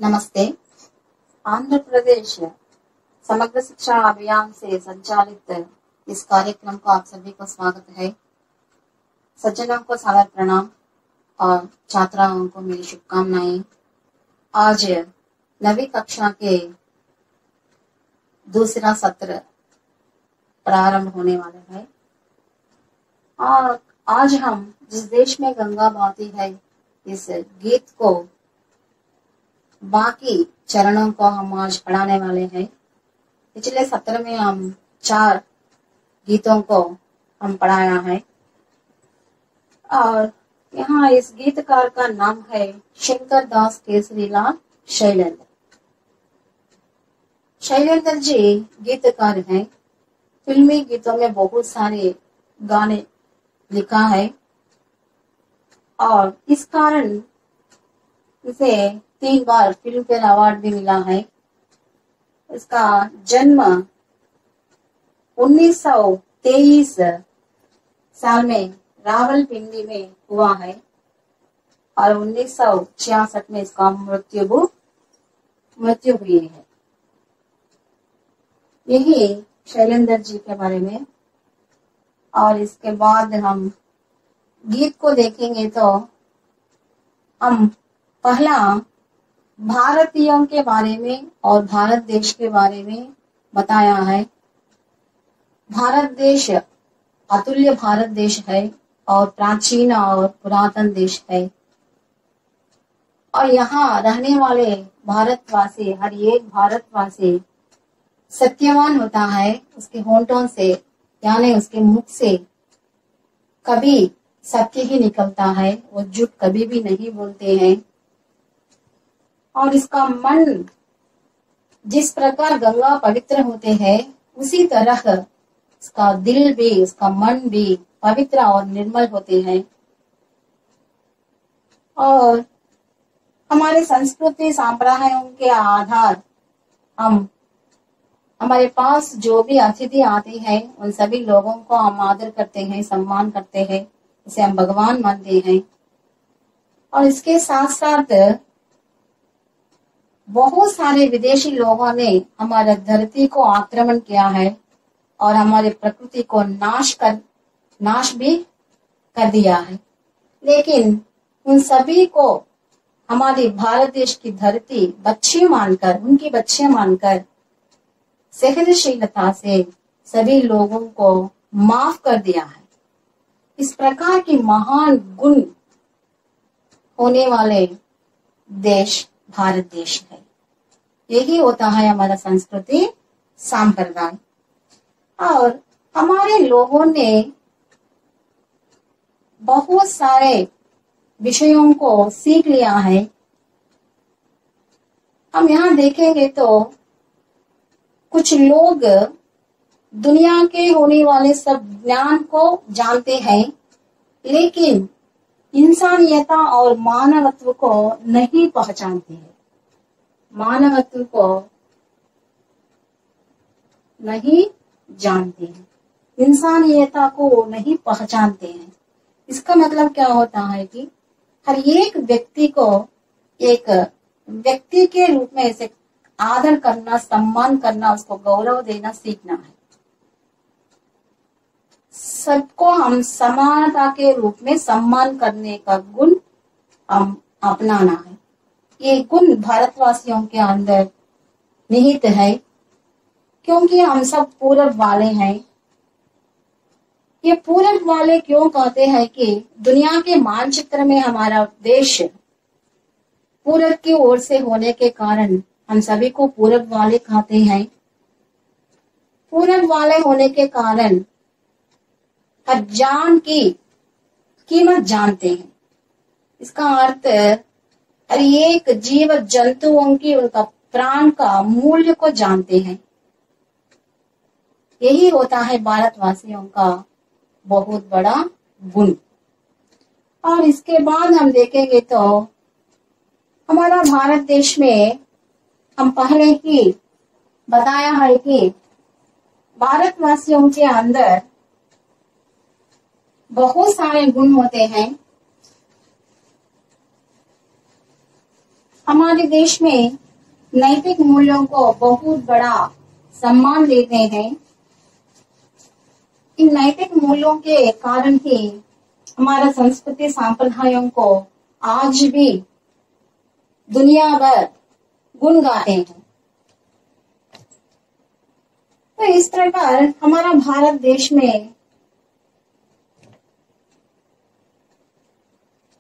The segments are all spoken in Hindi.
नमस्ते। आंध्र प्रदेश समग्र शिक्षा अभियान से संचालित इस कार्यक्रम को आप सभी को स्वागत है। सज्जनों को सादर प्रणाम और छात्राओं को मेरी शुभकामनाएं। आज 9वीं कक्षा के दूसरा सत्र प्रारंभ होने वाला है और आज हम जिस देश में गंगा बहती है इस गीत को बाकी चरणों को हम आज पढ़ाने वाले हैं। पिछले सत्र में हम 4 गीतों को हम पढ़ाया है और यहाँ इस गीतकार का नाम है शंकर दास केसरीलाल शैलेंद्र। शैलेंद्र जी गीतकार हैं। फिल्मी गीतों में बहुत सारे गाने लिखा है और इस कारण इसे 3 बार फिल्म फेयर अवार्ड भी मिला है। इसका जन्म 1923 साल में रावलपिंडी में हुआ है और 1966 में इसका मृत्यु हुई है। यही शैलेंद्र जी के बारे में। और इसके बाद हम गीत को देखेंगे तो हम पहला भारतीयों के बारे में और भारत देश के बारे में बताया है। भारत देश अतुल्य भारत देश है और प्राचीन और पुरातन देश है और यहाँ रहने वाले भारतवासी, हर एक भारतवासी सत्यवान होता है। उसके होंठों से यानी उसके मुख से कभी सत्य ही निकलता है, वो झूठ कभी भी नहीं बोलते हैं। और इसका मन जिस प्रकार गंगा पवित्र होते हैं उसी तरह इसका दिल भी, उसका मन भी पवित्र और निर्मल होते हैं। और हमारे संस्कृति संप्रदायों के आधार हम हमारे पास जो भी अतिथि आते हैं उन सभी लोगों को हम आदर करते हैं, सम्मान करते हैं, इसे हम भगवान मानते हैं। और इसके साथ साथ बहुत सारे विदेशी लोगों ने हमारे धरती को आक्रमण किया है और हमारे प्रकृति को नाश भी कर दिया है। लेकिन उन सभी को हमारी भारत देश की धरती उनकी बच्चे मानकर सहनशीलता से सभी लोगों को माफ कर दिया है। इस प्रकार की महान गुण होने वाले देश भारत देश है। यही होता है हमारा संस्कृति संप्रदाय। और हमारे लोगों ने बहुत सारे विषयों को सीख लिया है। हम यहाँ देखेंगे तो कुछ लोग दुनिया के होने वाले सब ज्ञान को जानते हैं लेकिन इंसानियता और मानवत्व को नहीं पहचानते हैं। मानवत्व को नहीं जानते हैं, इंसानियता को नहीं पहचानते हैं। इसका मतलब क्या होता है कि हर एक व्यक्ति को एक व्यक्ति के रूप में इसे आदर करना, सम्मान करना, उसको गौरव देना सीखना है। सबको हम समानता के रूप में सम्मान करने का गुण हम अपनाना है। ये गुण भारतवासियों के अंदर निहित है क्योंकि हम सब पूरब वाले हैं। ये पूरब वाले क्यों कहते हैं कि दुनिया के मानचित्र में हमारा देश पूरब की ओर से होने के कारण हम सभी को पूरब वाले कहते हैं। पूरब वाले होने के कारण हर जान की कीमत जानते हैं। इसका अर्थ हर एक जीव जंतुओं की उनका प्राण का मूल्य को जानते हैं। यही होता है भारतवासियों का बहुत बड़ा गुण। और इसके बाद हम देखेंगे तो हमारा भारत देश में हम पहले ही बताया है कि भारतवासियों के अंदर बहुत सारे गुण होते हैं हमारे देश में नैतिक मूल्यों को बहुत बड़ा सम्मान देते हैं। इन नैतिक मूल्यों के कारण ही हमारा संस्कृति संप्रदायों को आज भी दुनिया भर गुण गाते हैं। तो इस प्रकार हमारा भारत देश में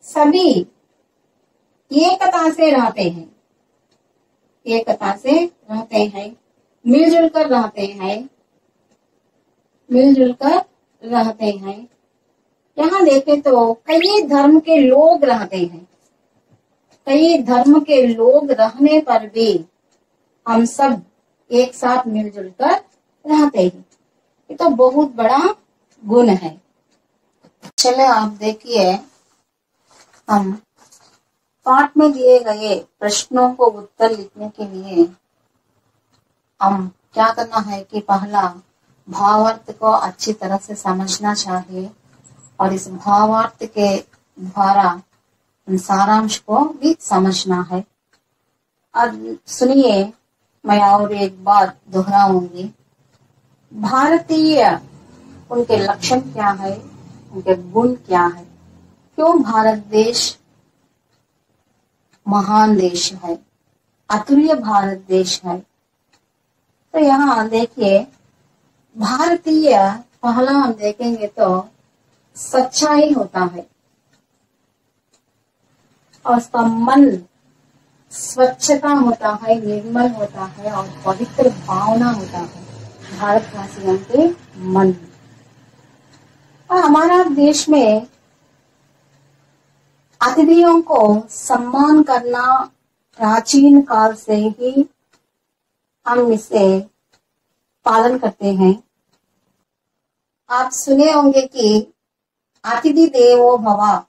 सभी एकता से रहते हैं, एकता से रहते हैं, मिलजुल कर रहते हैं, मिलजुल कर रहते हैं। यहाँ देखें तो कई धर्म के लोग रहते हैं, कई धर्म के लोग रहने पर भी हम सब एक साथ मिलजुल कर रहते हैं। ये तो बहुत बड़ा गुण है। चले आप देखिए, हम पाठ में दिए गए प्रश्नों को उत्तर लिखने के लिए हम क्या करना है कि पहला भावार्थ को अच्छी तरह से समझना चाहिए और इस भावार्थ के द्वारा सारांश को भी समझना है। और सुनिए, मैं और एक बार दोहराऊंगी। भारतीय, उनके लक्षण क्या है, उनके गुण क्या है, क्यों भारत देश महान देश है, अतुल्य भारत देश है। तो यहाँ देखिए, भारतीय पहला हम देखेंगे तो सच्चाई होता है और उसका मन स्वच्छता होता है, निर्मल होता है और पवित्र भावना होता है भारतवासियों के मन में। और हमारा देश में अतिथियों को सम्मान करना प्राचीन काल से ही हम इसे पालन करते हैं। आप सुने होंगे कि अतिथि देवो भव,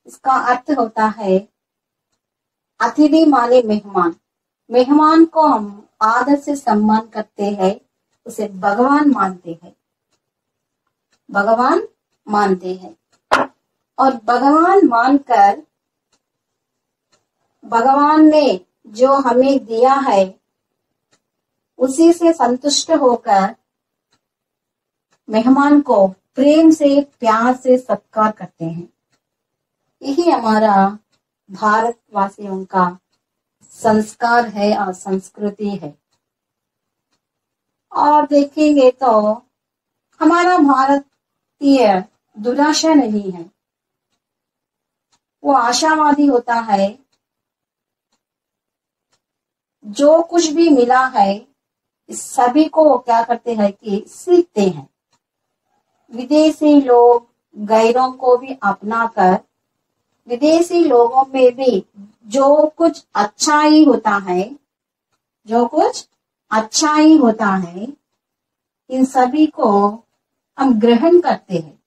इसका अर्थ होता है अतिथि माने मेहमान। मेहमान को हम आदर से सम्मान करते हैं, उसे भगवान मानते हैं, भगवान मानते हैं। और भगवान मानकर भगवान ने जो हमें दिया है उसी से संतुष्ट होकर मेहमान को प्रेम से, प्यार से सत्कार करते हैं। यही हमारा भारतवासियों का संस्कार है और संस्कृति है। और देखेंगे तो हमारा भारतीय दुराशा नहीं है, वो आशावादी होता है। जो कुछ भी मिला है इस सभी को क्या करते हैं कि सीखते हैं। विदेशी लोग गैरों को भी अपनाकर विदेशी लोगों में भी जो कुछ अच्छाई होता है, जो कुछ अच्छाई होता है, इन सभी को हम ग्रहण करते हैं,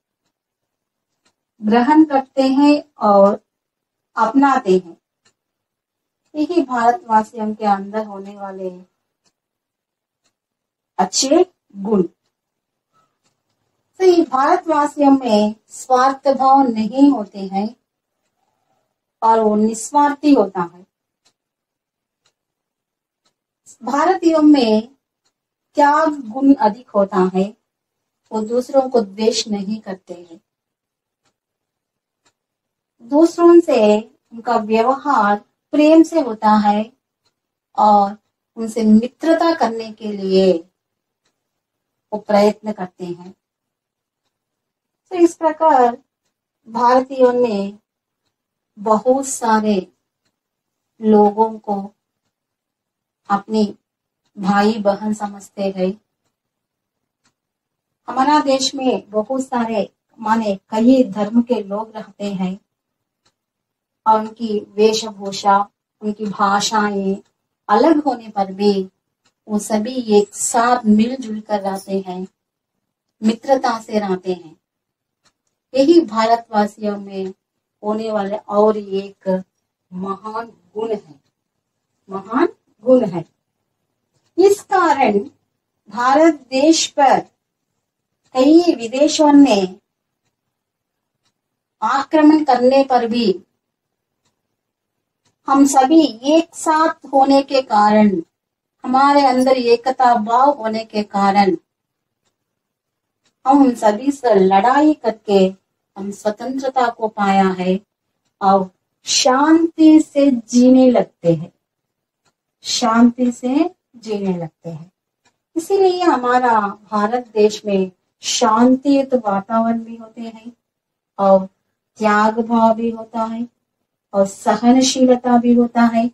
ग्रहण करते हैं और अपनाते हैं। यही भारतवासियों के अंदर होने वाले अच्छे गुण। तो ये भारतवासियों में स्वार्थ भाव नहीं होते हैं और वो निस्वार्थी होता है। भारतीयों में त्याग गुण अधिक होता है, वो दूसरों को द्वेष नहीं करते हैं। दूसरों से उनका व्यवहार प्रेम से होता है और उनसे मित्रता करने के लिए वो प्रयत्न करते हैं। तो इस प्रकार भारतीयों ने बहुत सारे लोगों को अपनी भाई बहन समझते हैं। हमारा देश में बहुत सारे माने कई धर्म के लोग रहते हैं और उनकी वेशभूषा, उनकी भाषाएं अलग होने पर भी वो सभी एक साथ मिलजुल कर रहते हैं, मित्रता से रहते हैं। यही भारतवासियों में होने वाले और एक महान गुण है, महान गुण है। इस कारण भारत देश पर कई विदेशों ने आक्रमण करने पर भी हम सभी एक साथ होने के कारण, हमारे अंदर एकता भाव होने के कारण हम सभी से लड़ाई करके हम स्वतंत्रता को पाया है और शांति से जीने लगते हैं, शांति से जीने लगते हैं। इसीलिए हमारा भारत देश में शांतियुत वातावरण भी होते हैं और त्याग भाव भी होता है और सहनशीलता भी होता है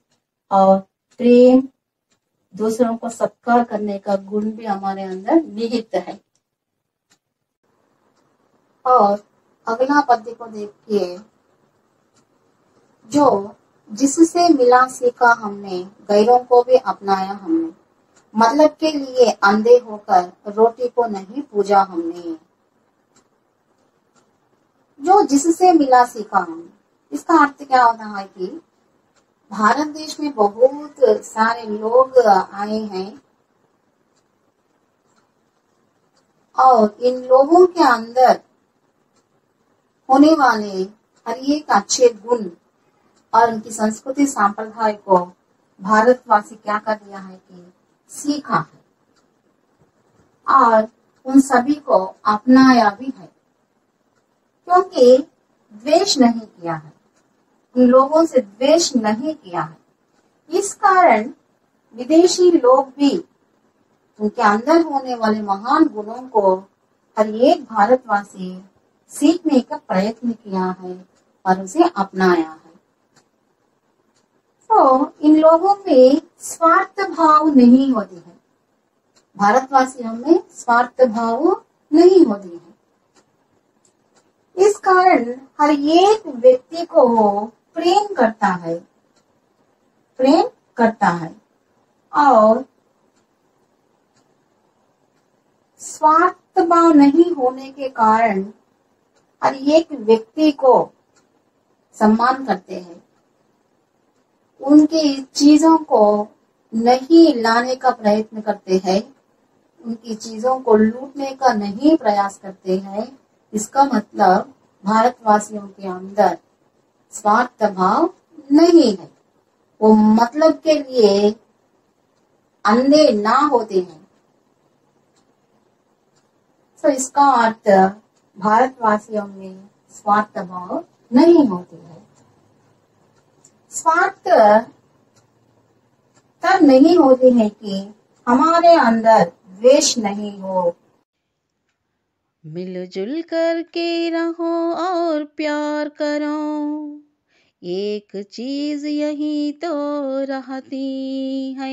और प्रेम, दूसरों को सत्कार करने का गुण भी हमारे अंदर निहित है। और अगला पद्य को देखिए, जो जिससे मिला सीखा हमने, गैरों को भी अपनाया हमने, मतलब के लिए अंधे होकर रोटी को नहीं पूजा हमने। जो जिससे मिला सीखा हमने, इसका अर्थ क्या होता है कि भारत देश में बहुत सारे लोग आए हैं और इन लोगों के अंदर होने वाले हर एक अच्छे गुण और उनकी संस्कृति संप्रदाय को भारतवासी क्या कर दिया है कि सीखा है और उन सभी को अपनाया भी है, क्योंकि द्वेष नहीं किया है, उन लोगों से द्वेष नहीं किया है। इस कारण विदेशी लोग भी उनके अंदर होने वाले महान गुणों को हर एक भारतवासी सीखने का प्रयत्न किया है और उसे अपनाया है। तो इन लोगों में स्वार्थ भाव नहीं होती है, भारतवासियों में स्वार्थ भाव नहीं होती है। इस कारण हर एक व्यक्ति को प्रेम करता है, प्रेम करता है और स्वार्थ भाव नहीं होने के कारण हर एक व्यक्ति को सम्मान करते हैं, उनकी चीजों को नहीं लाने का प्रयत्न करते हैं, उनकी चीजों को लूटने का नहीं प्रयास करते हैं। इसका मतलब भारतवासियों के अंदर स्वार्थ भाव नहीं है, वो मतलब के लिए अंधे ना होते हैं। तो इसका अर्थ भारतवासियों में स्वार्थ भाव नहीं होती है। स्वार्थ तब नहीं होती है कि हमारे अंदर द्वेष नहीं हो। मिलजुल करके रहो और प्यार करो, एक चीज यही तो रहती है।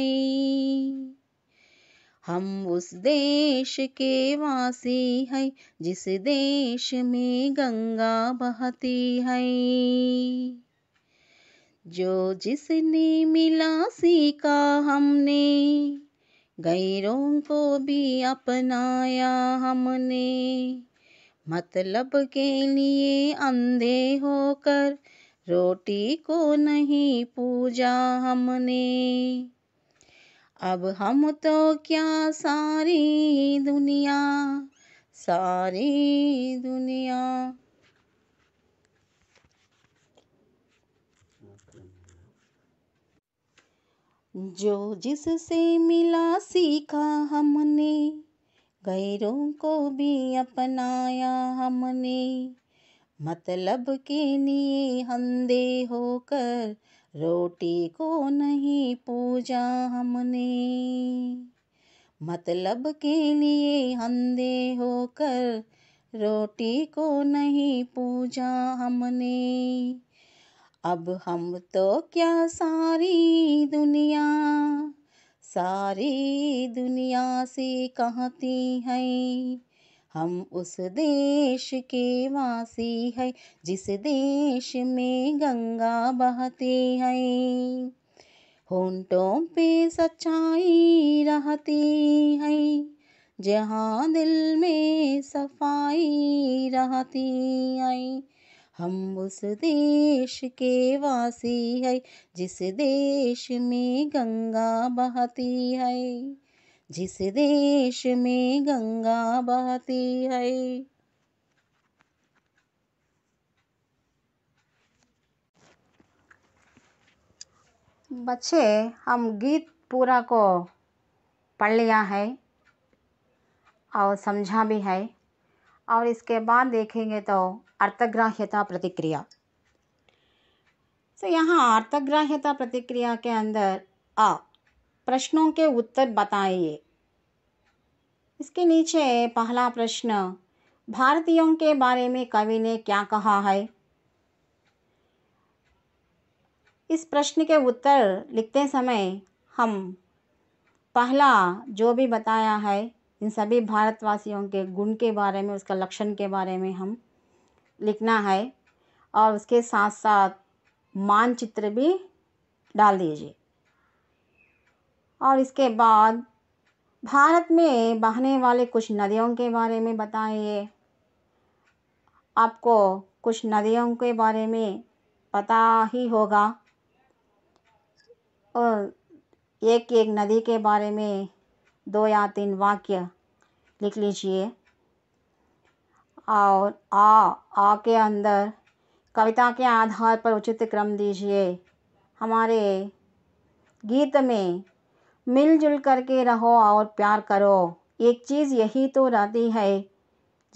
हम उस देश के वासी हैं जिस देश में गंगा बहती है। जो जिसने मिला सीखा हमने, गैरों को भी अपनाया हमने, मतलब के लिए अंधे होकर रोटी को नहीं पूजा हमने। अब हम तो क्या सारी दुनिया, सारी दुनिया जो जिससे मिला सीखा हमने, गैरों को भी अपनाया हमने, मतलब के लिए अंधे होकर रोटी को नहीं पूजा हमने, मतलब के लिए अंधे होकर रोटी को नहीं पूजा हमने। अब हम तो क्या सारी दुनिया, सारी दुनिया से कहती हैं, हम उस देश के वासी हैं जिस देश में गंगा बहती है। होंठों पे सच्चाई रहती है, जहाँ दिल में सफाई रहती है। हम उस देश के वासी है जिस देश में गंगा बहती है, जिस देश में गंगा बहती है। बच्चे, हम गीत पूरा को पढ़ लिया है और समझा भी है, और इसके बाद देखेंगे तो अर्थग्राह्यता प्रतिक्रिया। तो यहाँ अर्थग्राह्यता प्रतिक्रिया के अंदर प्रश्नों के उत्तर बताइए। इसके नीचे पहला प्रश्न, भारतीयों के बारे में कवि ने क्या कहा है। इस प्रश्न के उत्तर लिखते समय हम पहला जो भी बताया है इन सभी भारतवासियों के गुण के बारे में, उसका लक्षण के बारे में हम लिखना है, और उसके साथ साथ मानचित्र भी डाल दीजिए। और इसके बाद भारत में बहने वाले कुछ नदियों के बारे में बताइए। आपको कुछ नदियों के बारे में पता ही होगा, और एक एक नदी के बारे में 2 या 3 वाक्य लिख लीजिए। और आ के अंदर कविता के आधार पर उचित क्रम दीजिए। हमारे गीत में मिलजुल करके रहो और प्यार करो, एक चीज़ यही तो रहती है,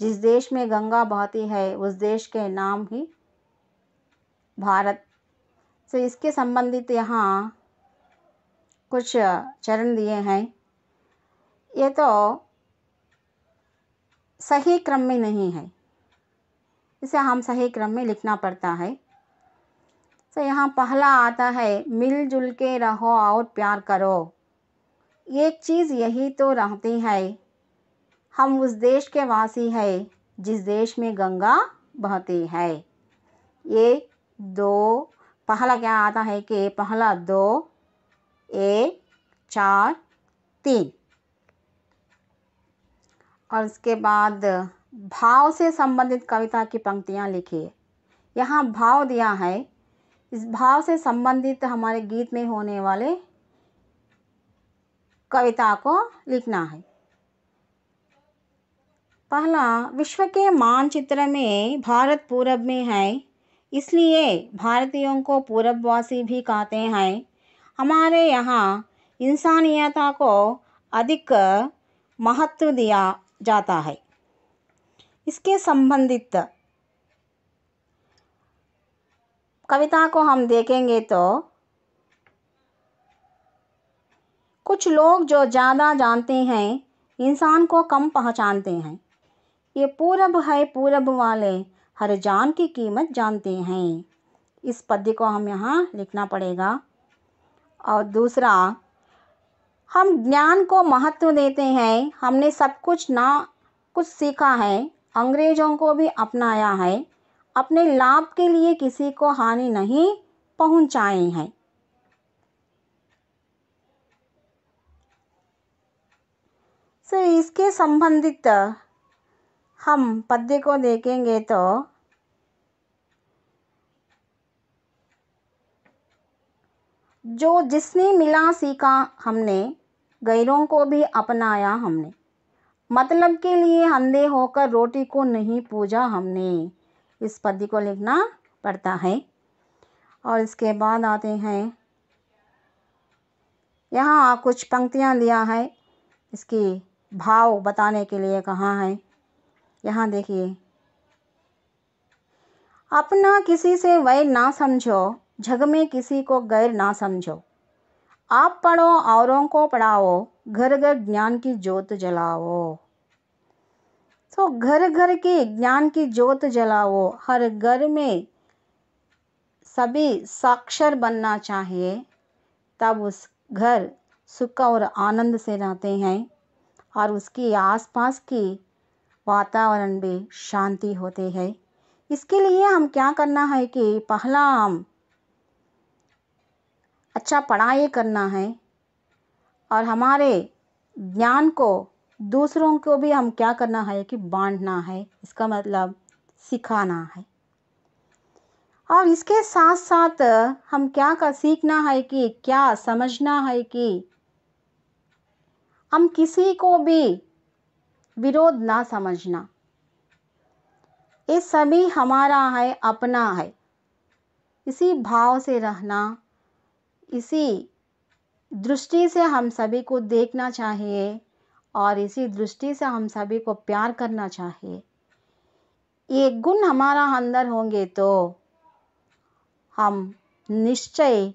जिस देश में गंगा बहती है उस देश के नाम ही भारत। तो इसके संबंधित यहाँ कुछ चरण दिए हैं। ये तो सही क्रम में नहीं है, इसे हम सही क्रम में लिखना पड़ता है। तो यहाँ पहला आता है, मिलजुल के रहो और प्यार करो, एक चीज़ यही तो रहती है, हम उस देश के वासी हैं जिस देश में गंगा बहती है। ये 2, पहला क्या आता है कि पहला 2, 1, 4, 3। और उसके बाद भाव से संबंधित कविता की पंक्तियाँ लिखिए। यहाँ भाव दिया है, इस भाव से संबंधित हमारे गीत में होने वाले कविता को लिखना है। पहला, विश्व के मानचित्र में भारत पूरब में है, इसलिए भारतीयों को पूरबवासी भी कहते हैं। हमारे यहाँ इंसानियता को अधिक महत्व दिया जाता है। इसके संबंधित कविता को हम देखेंगे तो कुछ लोग जो ज़्यादा जानते हैं इंसान को कम पहचानते हैं। ये पूरब है, पूरब वाले हर जान की कीमत जानते हैं। इस पद्य को हम यहाँ लिखना पड़ेगा। और दूसरा, हम ज्ञान को महत्व देते हैं, हमने सब कुछ ना कुछ सीखा है, अंग्रेज़ों को भी अपनाया है, अपने लाभ के लिए किसी को हानि नहीं पहुँचाए हैं। तो इसके संबंधित हम पद्य को देखेंगे तो जो जिसने मिला सीखा हमने, गैरों को भी अपनाया हमने, मतलब के लिए अंधे होकर रोटी को नहीं पूजा हमने। इस पद्य को लिखना पड़ता है। और इसके बाद आते हैं, यहाँ कुछ पंक्तियाँ दिया है, इसकी भाव बताने के लिए कहा है। यहाँ देखिए, अपना किसी से वैर ना समझो, जग में किसी को गैर ना समझो, आप पढ़ो औरों को पढ़ाओ, घर घर ज्ञान की ज्योत जलाओ। तो घर घर की ज्ञान की ज्योत जलाओ, हर घर में सभी साक्षर बनना चाहिए, तब उस घर सुख और आनंद से रहते हैं और उसकी आसपास की वातावरण भी शांति होते हैं। इसके लिए हम क्या करना है कि पहला हम अच्छा पढ़ाई करना है और हमारे ज्ञान को दूसरों को भी हम क्या करना है कि बांटना है, इसका मतलब सिखाना है। और इसके साथ साथ हम क्या कर सीखना है कि क्या समझना है कि हम किसी को भी विरोध ना समझना, ये सभी हमारा है, अपना है, इसी भाव से रहना, इसी दृष्टि से हम सभी को देखना चाहिए और इसी दृष्टि से हम सभी को प्यार करना चाहिए। ये गुण हमारा अंदर होंगे तो हम निश्चय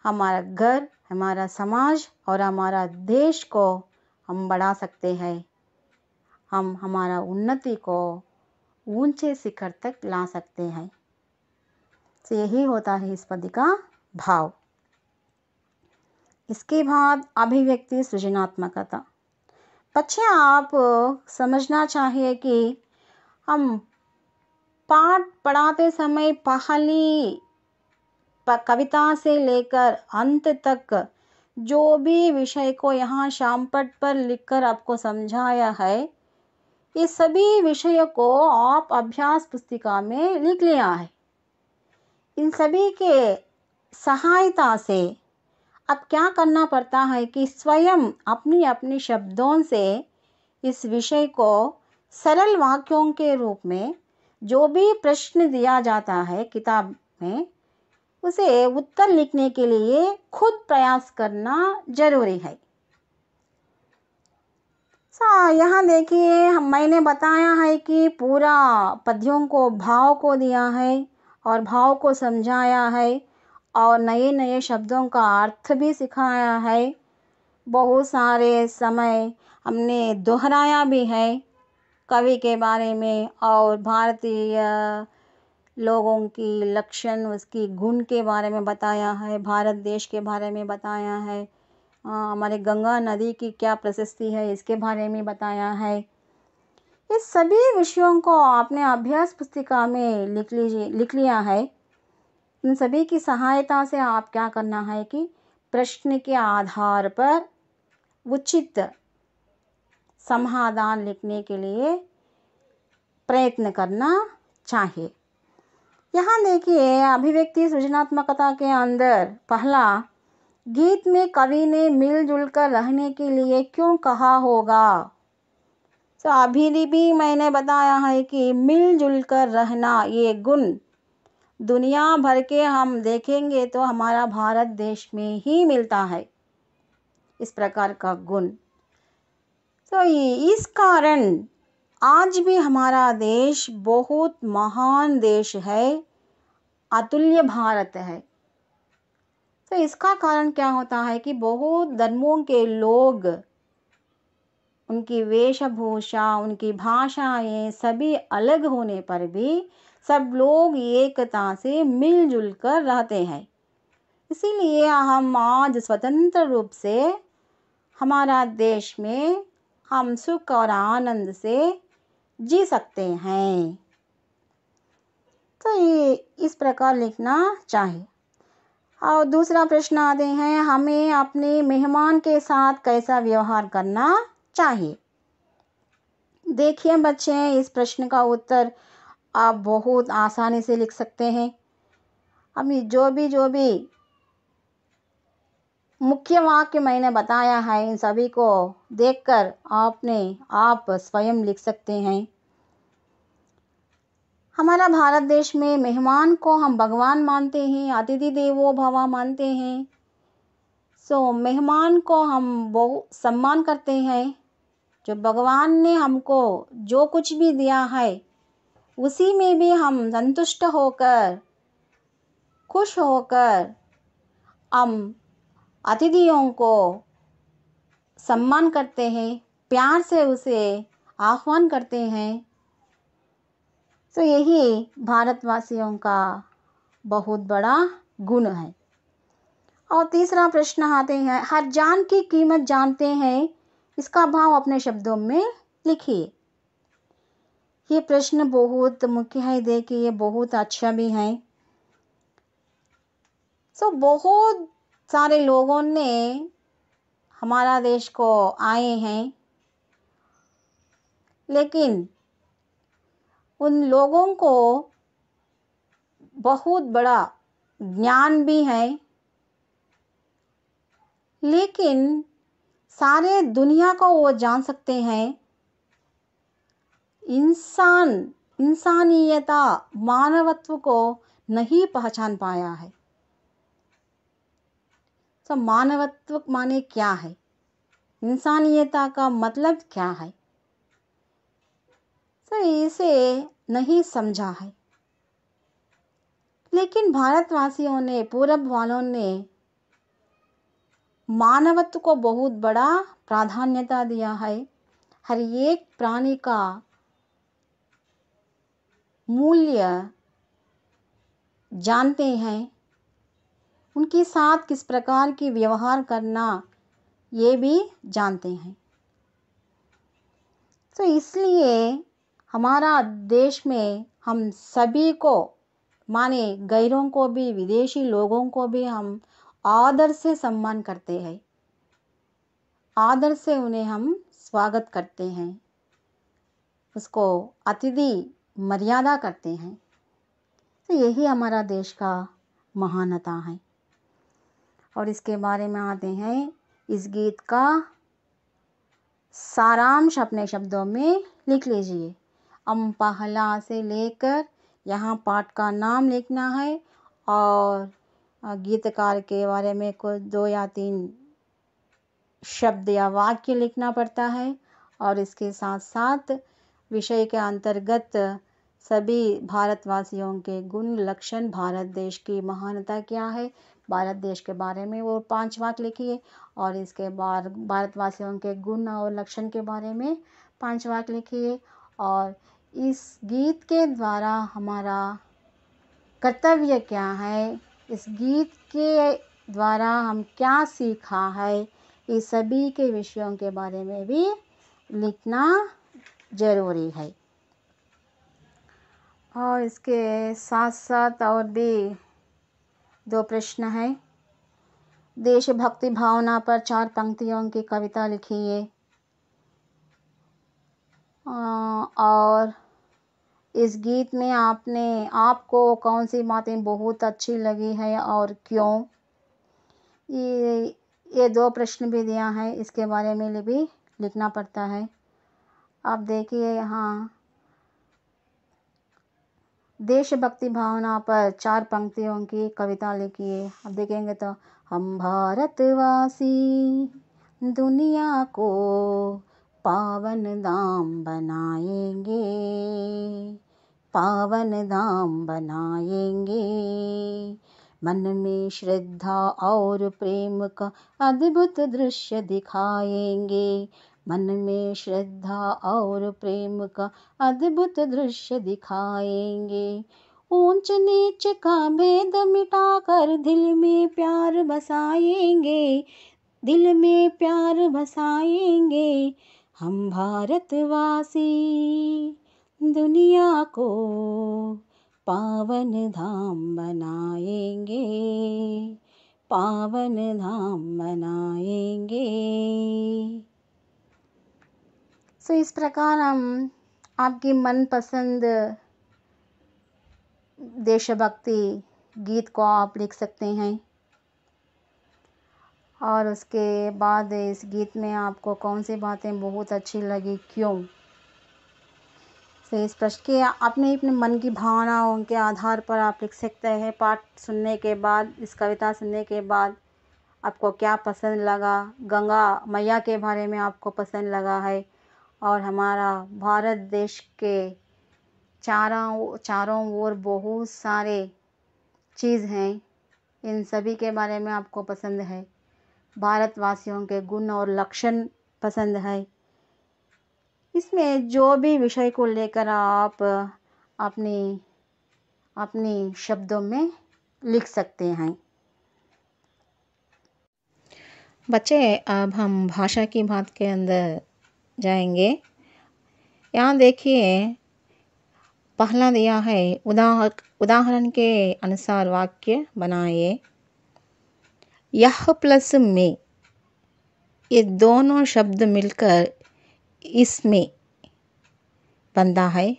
हमारा घर, हमारा समाज और हमारा देश को हम बढ़ा सकते हैं। हम हमारा उन्नति को ऊंचे शिखर तक ला सकते हैं। तो यही होता है इस पद का भाव। इसके बाद अभिव्यक्ति सृजनात्मकता। बच्चे आप समझना चाहिए कि हम पाठ पढ़ाते समय पहली कविता से लेकर अंत तक जो भी विषय को यहाँ शामपट पर लिखकर आपको समझाया है, ये सभी विषयों को आप अभ्यास पुस्तिका में लिख लिया है। इन सभी के सहायता से अब क्या करना पड़ता है कि स्वयं अपनी अपनी शब्दों से इस विषय को सरल वाक्यों के रूप में जो भी प्रश्न दिया जाता है किताब में, उसे उत्तर लिखने के लिए खुद प्रयास करना जरूरी है। यहाँ देखिए, मैंने बताया है कि पूरा पद्यों को भाव को दिया है और भाव को समझाया है और नए नए शब्दों का अर्थ भी सिखाया है। बहुत सारे समय हमने दोहराया भी है कवि के बारे में और भारतीय लोगों की लक्षण, उसकी गुण के बारे में बताया है, भारत देश के बारे में बताया है, हमारे गंगा नदी की क्या प्रशस्ति है इसके बारे में बताया है। ये सभी विषयों को आपने अभ्यास पुस्तिका में लिख लिया है। इन सभी की सहायता से आप क्या करना है कि प्रश्न के आधार पर उचित समाधान लिखने के लिए प्रयत्न करना चाहिए। यहाँ देखिए, अभिव्यक्ति सृजनात्मकता के अंदर पहला, गीत में कवि ने मिलजुल कर रहने के लिए क्यों कहा होगा। तो अभी भी मैंने बताया है कि मिलजुल कर रहना ये गुण दुनिया भर के हम देखेंगे तो हमारा भारत देश में ही मिलता है, इस प्रकार का गुण। तो इस कारण आज भी हमारा देश बहुत महान देश है, अतुल्य भारत है। तो इसका कारण क्या होता है कि बहुत धर्मों के लोग, उनकी वेशभूषा, उनकी भाषाएं सभी अलग होने पर भी सब लोग एकता से मिलजुल कर रहते हैं। इसीलिए हम आज स्वतंत्र रूप से हमारा देश में हम सुख और आनंद से जी सकते हैं। तो ये इस प्रकार लिखना चाहिए। और दूसरा प्रश्न आते हैं, हमें अपने मेहमान के साथ कैसा व्यवहार करना चाहिए। देखिए बच्चे, इस प्रश्न का उत्तर आप बहुत आसानी से लिख सकते हैं। अभी जो भी मुख्य वाक्य मैंने बताया है, इन सभी को देखकर आप स्वयं लिख सकते हैं। हमारा भारत देश में मेहमान को हम भगवान मानते हैं, अतिथि देवो भव मानते हैं। सो मेहमान को हम बहुत सम्मान करते हैं। जो भगवान ने हमको जो कुछ भी दिया है उसी में भी हम संतुष्ट होकर, खुश होकर हम अतिथियों को सम्मान करते हैं, प्यार से उसे आह्वान करते हैं। तो यही भारतवासियों का बहुत बड़ा गुण है। और तीसरा प्रश्न आते हैं, हर जान की कीमत जानते हैं, इसका भाव अपने शब्दों में लिखिए। ये प्रश्न बहुत मुख्य है, देखिए बहुत अच्छा भी है। सो बहुत सारे लोगों ने हमारा देश को आए हैं, लेकिन उन लोगों को बहुत बड़ा ज्ञान भी है, लेकिन सारे दुनिया को वो जान सकते हैं इंसानियता, मानवत्व को नहीं पहचान पाया है। तो मानवत्व माने क्या है, इंसानियता का मतलब क्या है, तो इसे नहीं समझा है। लेकिन भारतवासियों ने, पूरब वालों ने मानवत्व को बहुत बड़ा प्राधान्यता दिया है। हर एक प्राणी का मूल्य जानते हैं, उनके साथ किस प्रकार की व्यवहार करना ये भी जानते हैं। तो इसलिए हमारा देश में हम सभी को माने गैरों को भी, विदेशी लोगों को भी हम आदर से सम्मान करते हैं, आदर से उन्हें हम स्वागत करते हैं, उसको अतिथि मर्यादा करते हैं। तो यही हमारा देश का महानता है। और इसके बारे में आते हैं, इस गीत का सारांश अपने शब्दों में लिख लीजिए। पहला से लेकर यहाँ पाठ का नाम लिखना है और गीतकार के बारे में कुछ 2 या 3 शब्द या वाक्य लिखना पड़ता है। और इसके साथ साथ विषय के अंतर्गत सभी भारतवासियों के गुण लक्षण, भारत देश की महानता क्या है, भारत देश के बारे में वो 5 वाक्य लिखिए। और इसके बाद भारतवासियों के गुण और लक्षण के बारे में 5 वाक्य लिखिए। और इस गीत के द्वारा हमारा कर्तव्य क्या है, इस गीत के द्वारा हम क्या सीखा है, इस सभी के विषयों के बारे में भी लिखना जरूरी है। और इसके साथ साथ और भी 2 प्रश्न हैं। देशभक्ति भावना पर 4 पंक्तियों की कविता लिखिए। और इस गीत में आपको कौन सी बातें बहुत अच्छी लगी है और क्यों, ये 2 प्रश्न भी दिया है, इसके बारे में भी लिखना पड़ता है। अब देखिए यहाँ देशभक्ति भावना पर 4 पंक्तियों की कविता लिखिए। अब देखेंगे तो हम भारतवासी दुनिया को पावन धाम बनाएंगे, पावन धाम बनाएंगे, मन में श्रद्धा और प्रेम का अद्भुत दृश्य दिखाएंगे, मन में श्रद्धा और प्रेम का अद्भुत दृश्य दिखाएंगे, ऊंच नीच का भेद मिटाकर दिल में प्यार बसाएंगे, दिल में प्यार बसाएंगे, हम भारतवासी दुनिया को पावन धाम बनाएंगे, पावन धाम बनाएंगे। तो इस प्रकार हम आपकी मनपसंद देशभक्ति गीत को आप लिख सकते हैं। और उसके बाद इस गीत में आपको कौन सी बातें बहुत अच्छी लगी, क्यों, तो इस प्रश्न के अपने मन की भावनाओं के आधार पर आप लिख सकते हैं। पाठ सुनने के बाद, इस कविता सुनने के बाद आपको क्या पसंद लगा, गंगा मैया के बारे में आपको पसंद लगा है, और हमारा भारत देश के चारों ओर बहुत सारे चीज़ हैं, इन सभी के बारे में आपको पसंद है, भारतवासियों के गुण और लक्षण पसंद है। इसमें जो भी विषय को लेकर आप अपनी शब्दों में लिख सकते हैं। बच्चे, अब हम भाषा की बात के अंदर जाएंगे। यहाँ देखिए, पहला दिया है उदाहरण के अनुसार वाक्य बनाइए। यह प्लस में, ये दोनों शब्द मिलकर इसमें बनता है।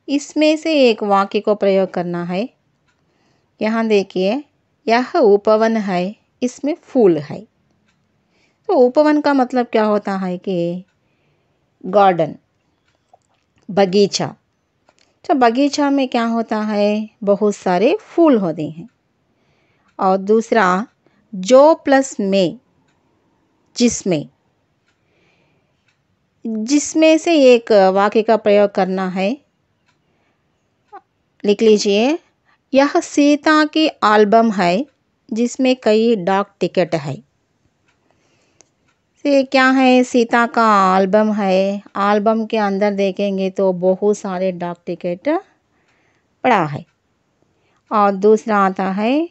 इसमें से एक वाक्य को प्रयोग करना है। यहाँ देखिए, यह उपवन है, इसमें फूल है। तो उपवन का मतलब क्या होता है कि गार्डन, बगीचा। तो बगीचा में क्या होता है, बहुत सारे फूल होते हैं। और दूसरा, जो प्लस में, जिसमें, जिसमें से एक वाक्य का प्रयोग करना है। लिख लीजिए, यह सीता की एल्बम है जिसमें कई डाक टिकट है। ये क्या है? सीता का एल्बम है। एल्बम के अंदर देखेंगे तो बहुत सारे डाक टिकट पड़ा है। और दूसरा आता है,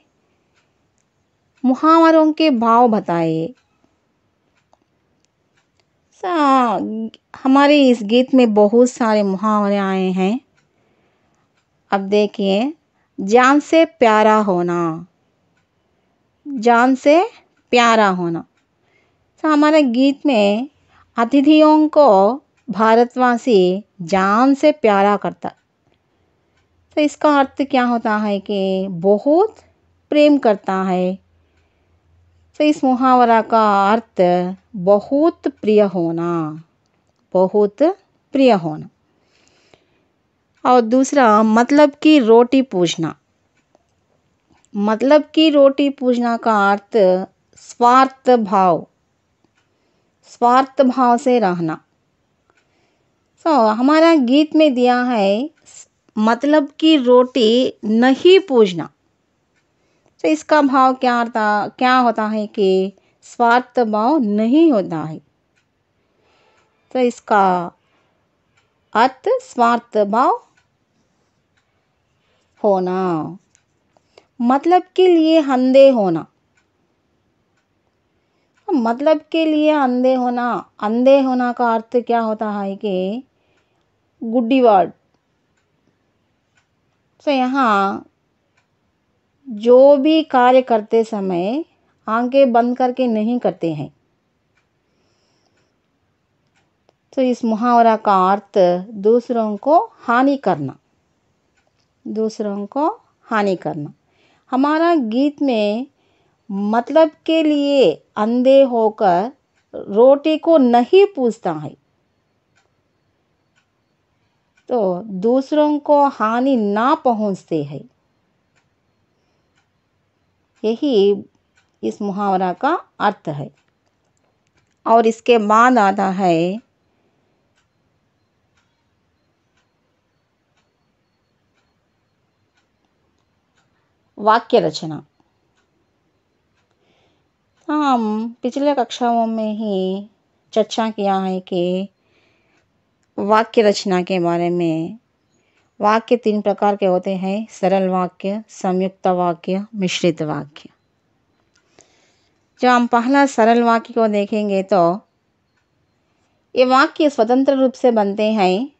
मुहावरों के भाव बताइए। हमारे इस गीत में बहुत सारे मुहावरे आए हैं। अब देखिए, जान से प्यारा होना, जान से प्यारा होना। तो हमारे गीत में अतिथियों को भारतवासी जान से प्यारा करता। तो इसका अर्थ क्या होता है कि बहुत प्रेम करता है। तो इस मुहावरा का अर्थ बहुत प्रिय होना, बहुत प्रिय होना। और दूसरा, मतलब की रोटी पूछना। मतलब की रोटी पूछना का अर्थ स्वार्थ भाव, स्वार्थ भाव से रहना। तो हमारा गीत में दिया है, मतलब की रोटी नहीं पूछना। तो इसका भाव क्या होता है कि स्वार्थ भाव नहीं होता है। तो इसका अर्थ स्वार्थ भाव होना। मतलब के लिए अंधे होना। मतलब के लिए अंधे होना, अंधे होना का अर्थ क्या होता है कि गुड्डीवाड़। तो यहाँ जो भी कार्य करते समय आंखें बंद करके नहीं करते हैं। तो इस मुहावरा का अर्थ दूसरों को हानि करना, दूसरों को हानि करना। हमारा गीत में मतलब के लिए अंधे होकर रोटी को नहीं पूछता है। तो दूसरों को हानि ना पहुंचते हैं। यही इस मुहावरा का अर्थ है। और इसके बाद आता है वाक्य रचना। हम पिछले कक्षाओं में ही चर्चा किया है कि वाक्य रचना के बारे में। वाक्य 3 प्रकार के होते हैं, सरल वाक्य, संयुक्त वाक्य, मिश्रित वाक्य। जब हम पहला सरल वाक्य को देखेंगे तो ये वाक्य स्वतंत्र रूप से बनते हैं।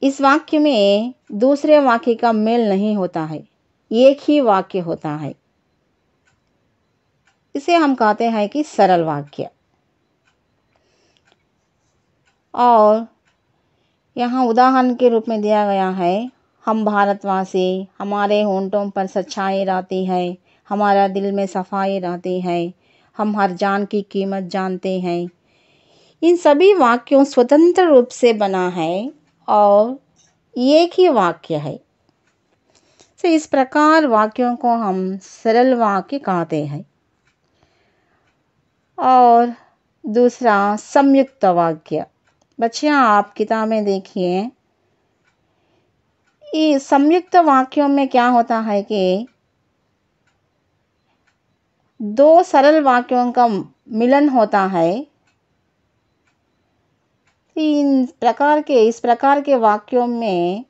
इस वाक्य में दूसरे वाक्य का मेल नहीं होता है, एक ही वाक्य होता है। इसे हम कहते हैं कि सरल वाक्य। और यहाँ उदाहरण के रूप में दिया गया है, हम भारतवासी, हमारे होंठों पर सच्चाई रहती है, हमारा दिल में सफाई रहती है, हम हर जान की कीमत जानते हैं। इन सभी वाक्यों स्वतंत्र रूप से बना है और एक ही वाक्य है। तो इस प्रकार वाक्यों को हम सरल वाक्य कहते हैं। और दूसरा, संयुक्त वाक्य। बच्चियां, आप किताब में देखिए, इस संयुक्त वाक्यों में क्या होता है कि दो सरल वाक्यों का मिलन होता है। इस प्रकार के वाक्यों में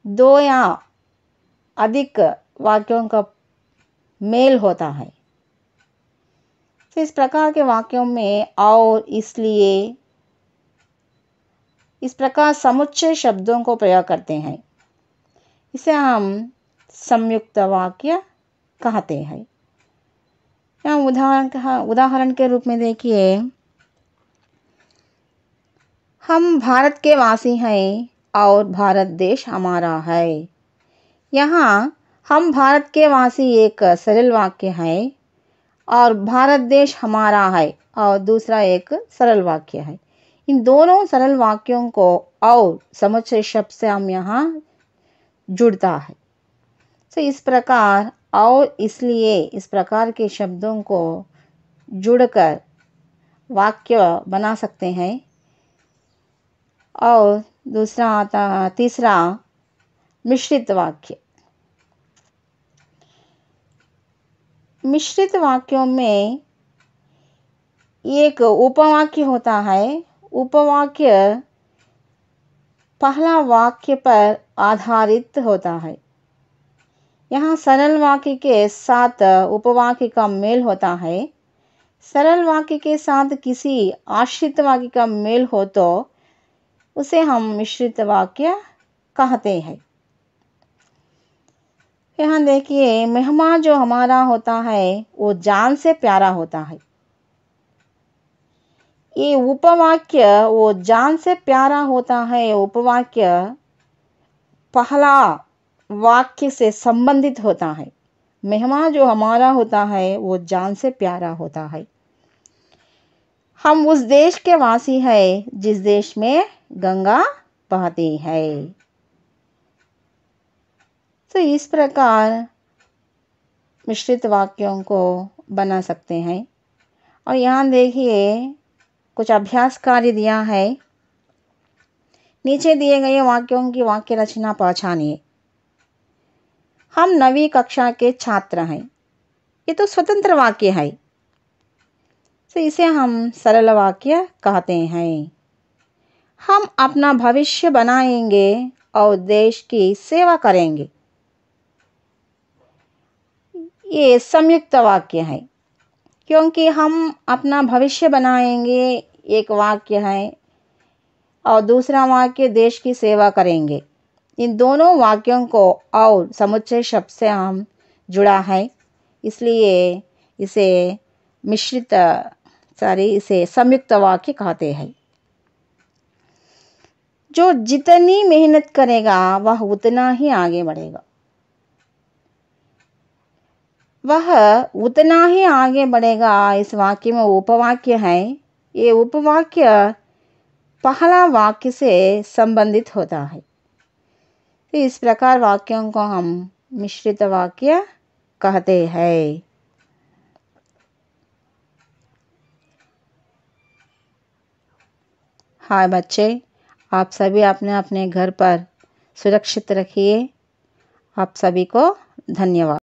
दो या अधिक वाक्यों का मेल होता है। तो इस प्रकार के वाक्यों में और इसलिए इस प्रकार समुच्चय शब्दों को प्रयोग करते हैं। इसे हम संयुक्त वाक्य कहते हैं। यहाँ उदाहरण के रूप में देखिए, हम भारत के वासी हैं और भारत देश हमारा है। यहाँ हम भारत के वासी एक सरल वाक्य है और भारत देश हमारा है और दूसरा एक सरल वाक्य है। इन दोनों सरल वाक्यों को और समुच्चय शब्द से हम यहाँ जुड़ता है। तो इस प्रकार और इसलिए इस प्रकार के शब्दों को जुड़कर वाक्य बना सकते हैं। और तीसरा मिश्रित वाक्य। मिश्रित वाक्यों में एक उपवाक्य होता है। उपवाक्य पहला वाक्य पर आधारित होता है। यहाँ सरल वाक्य के साथ उपवाक्य का मेल होता है। सरल वाक्य के साथ किसी आश्रित वाक्य का मेल हो तो उसे हम मिश्रित वाक्य कहते हैं। यहाँ देखिए, मेहमान जो हमारा होता है वो जान से प्यारा होता है। ये उपवाक्य वो जान से प्यारा होता है। उपवाक्य पहला वाक्य से संबंधित होता है। मेहमान जो हमारा होता है वो जान से प्यारा होता है। हम उस देश के वासी हैं जिस देश में गंगा बहती है। तो इस प्रकार मिश्रित वाक्यों को बना सकते हैं। और यहाँ देखिए, कुछ अभ्यास कार्य दिया है। नीचे दिए गए वाक्यों की वाक्य रचना पहचानिए। हम 9वीं कक्षा के छात्र हैं। ये तो स्वतंत्र वाक्य है, तो इसे हम सरल वाक्य कहते हैं। हम अपना भविष्य बनाएंगे और देश की सेवा करेंगे। ये संयुक्त वाक्य है, क्योंकि हम अपना भविष्य बनाएंगे एक वाक्य है और दूसरा वाक्य देश की सेवा करेंगे। इन दोनों वाक्यों को और समुच्चय शब्द से हम जुड़ा है, इसलिए इसे इसे संयुक्त वाक्य कहते हैं। जो जितनी मेहनत करेगा वह उतना ही आगे बढ़ेगा। वह उतना ही आगे बढ़ेगा। इस वाक्य में उपवाक्य है। ये उपवाक्य पहला वाक्य से संबंधित होता है। तो इस प्रकार वाक्यों को हम मिश्रित वाक्य कहते हैं। हाय बच्चे, आप सभी अपने अपने घर पर सुरक्षित रखिए। आप सभी को धन्यवाद।